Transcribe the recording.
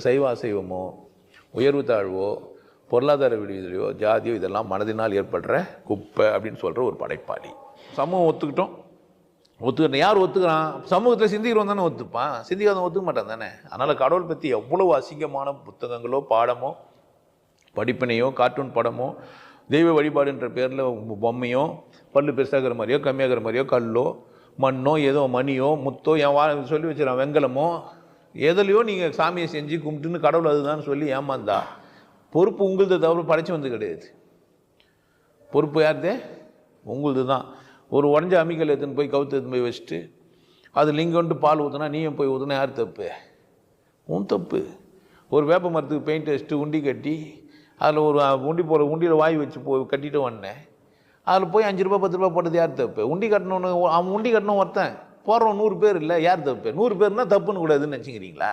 சைவ அசைவமோ உயர்வு தாழ்வோ பொருளாதார விடுதலையோ ஜாதியோ இதெல்லாம் மனதினால் ஏற்படுற குப்பை அப்படின்னு சொல்கிற ஒரு படைப்பாளி. சமூகம் ஒத்துக்கிட்டோம் யார் ஒத்துக்கிறான்? சமூகத்தில் சிந்திக்கிறவன் தானே ஒத்துப்பான், சிந்திக்காதவன் ஒத்துக்க மாட்டான் தானே. அதனால் கடவுள் பற்றி எவ்வளவு அசிங்கமான புத்தகங்களோ பாடமோ படிப்பினையோ கார்ட்டூன் படமோ தெய்வ வழிபாடுன்ற பேரில் பொம்மையோ பல்லு பெருசாகிற மாதிரியோ கம்மியாகிற மாதிரியோ கல்லோ மண்ணோ ஏதோ மணியோ முத்தோ என் சொல்லி வச்சுறான் வெங்கலமோ எதுலையோ நீங்கள் சாமியை செஞ்சு கும்பிட்டுன்னு கடவுள் அதுதான் சொல்லி ஏமாந்தா பொறுப்பு உங்களுது தவிர படைச்சி வந்து கிடையாது. பொறுப்பு யாருதே? உங்களுது தான். ஒரு உடஞ்ச அம்மிக்கல் எடுத்துன்னு போய் கவுத்து எடுத்துன்னு போய் வச்சுட்டு அது லிங்கம்ட்டு பால் ஊற்றுனா நீயும் போய் ஊற்றுனா யார் தப்பு? உன் தப்பு. ஒரு வேப்ப மரத்துக்கு பெயிண்ட் வச்சுட்டு உண்டி கட்டி அதில் ஒரு உண்டியில் வாய் வச்சு கட்டிட்டு வந்தேன். அதில் போய் 5 ரூபா 10 ரூபா போட்டது யார் தப்பு? உண்டி கட்டணுன்னு அவன் உண்டி கட்டணும் ஒருத்தன் போடுறவன் 100 பேர் இல்லை, யார் தப்பு? 100 பேர்னா தப்புன்னு கூடாதுன்னு நினச்சிக்கிறீங்களா?